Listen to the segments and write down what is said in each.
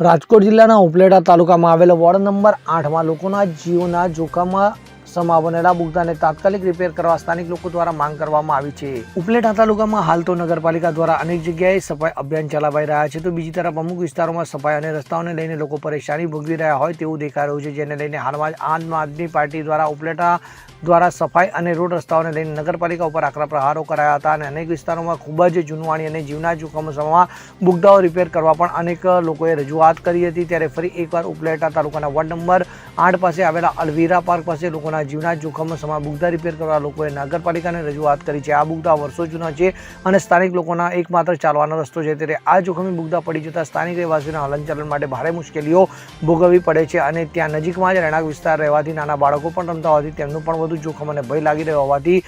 રાજકોટ જિલ્લાના ઉપલેટા તાલુકામાં આવેલા વોર્ડ નંબર 8માં લોકોના જીવના જોખમમાં સમા બનેલા બુગદાને તાત્કાલિક રિપેર કરવા સ્થાનિક લોકો દ્વારા માંગ કરવામાં આવી છે. ઉપલેટા તાલુકામાં હાલ તો નગરપાલિકા દ્વારા અનેક જગ્યાએ સફાઈ અભિયાન ચલાવાઈ રહ્યા છે, તો બીજી તરફ અમુક વિસ્તારોમાં સફાઈ અને રસ્તાઓને લઈને લોકો પરેશાની ભોગવી રહ્યા હોય તેવું દેખાઈ રહ્યું છે, જેને લઈને હાલમાં જ આમ આદમી પાર્ટી દ્વારા ઉપલેટા દ્વારા સફાઈ અને રોડ રસ્તાઓને લઈને નગરપાલિકા ઉપર આકરા પ્રહારો કરાયા હતા અને અનેક વિસ્તારોમાં ખૂબ જ જૂનવાણી અને જીવના જોખમમાં બુગદાઓ રિપેર કરવા પણ અનેક લોકોએ રજૂઆત કરી હતી. ત્યારે ફરી એકવાર ઉપલેટા તાલુકાના વોર્ડ નંબર 8 પાસે આવેલા અલવીરા પાર્ક પાસે લોકોના જીવના જોખમમાં બુગદા રિપેર કરવા લોકોએ નગરપાલિકાને રજૂઆત કરી છે. આ બુગદા વર્ષો જૂના છે અને સ્થાનિક લોકોના એકમાત્ર ચાલવાનો રસ્તો છે, ત્યારે આ જોખમી બુગદા પડી જતા સ્થાનિક રહેવાસીઓના હલનચલન માટે ભારે મુશ્કેલીઓ ભોગવવી પડે છે અને ત્યાં નજીકમાં જ રહેણાંક વિસ્તાર રહેવાથી નાના બાળકો પણ રમતા હોવાથી તેમનું પણ વધુ જોખમ અને ભય લાગી રહ્યો હોવાથી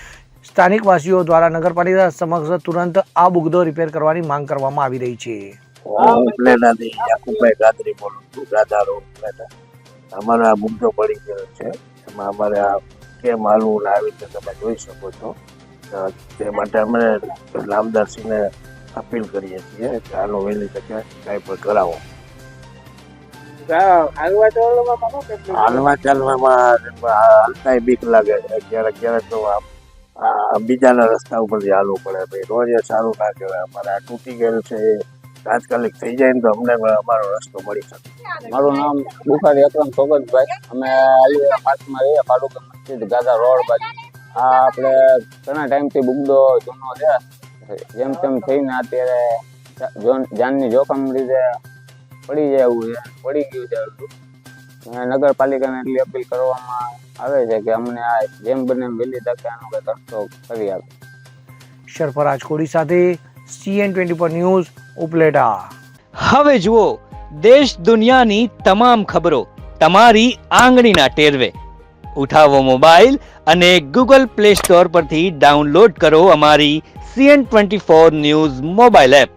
સ્થાનિક વાસીઓ દ્વારા નગરપાલિકા સમક્ષ તુરંત આ બુગદો રિપેર કરવાની માંગ કરવામાં આવી રહી છે. ઉપલેટાથી યાકુબભાઈ ગાદરી બોલું છું, ગાદારો ઉપલેટા. અમારો આ બુગદો પડી ગયો છે, એમાં અમારે આ કેમ હાલવું ને આવી રીતે તમે જોઈ શકો છો. તે માટે અમે લામદારસિંહને અપીલ કરીએ છીએ કે આનો વહેલી તકે કાંઈ પણ કરાવો. હાલવા ચાલવામાં હાલતાય બીક લાગે છે, ક્યારેક તો બીજાના રસ્તા ઉપરથી હાલવું પડે. ભાઈ રોજ એ સારું ના કહેવાય. અમારે આ તૂટી ગયેલ છે, એ તાત્કાલિક થઈ જાય ને તો અમને અમારો રસ્તો મળી શકે. મારું નામ બુખારી અકરમ સોગતભાઈ. અમે અલીરા પાર્કમાં રહીએ, પાડુકા મસ્જિદ ગાદા રોડ બાજુ. આ આપણે ઘણા ટાઈમથી બુગદો જૂનો છે, જેમ તેમ થઈને અત્યારે જાનની જોખમ લીધે પડી જાય એવું છે, પડી ગયું છે. નગરપાલિકાને એટલી અપીલ કરવામાં આવે છે કે અમને આ જેમ બને એમ વહેલી તકે આનો કંઈક રસ્તો કરી આપે. સરફરાજ કોડી સાથે CN24 ન્યૂઝ ઉપલેટા. હવે જુઓ દેશ દુનિયાની તમામ ખબરો તમારી આંગળીના ટેરવે. ઉઠાવો મોબાઈલ અને Google Play Store પરથી ડાઉનલોડ કરો અમારી CN24 ન્યૂઝ મોબાઈલ એપ.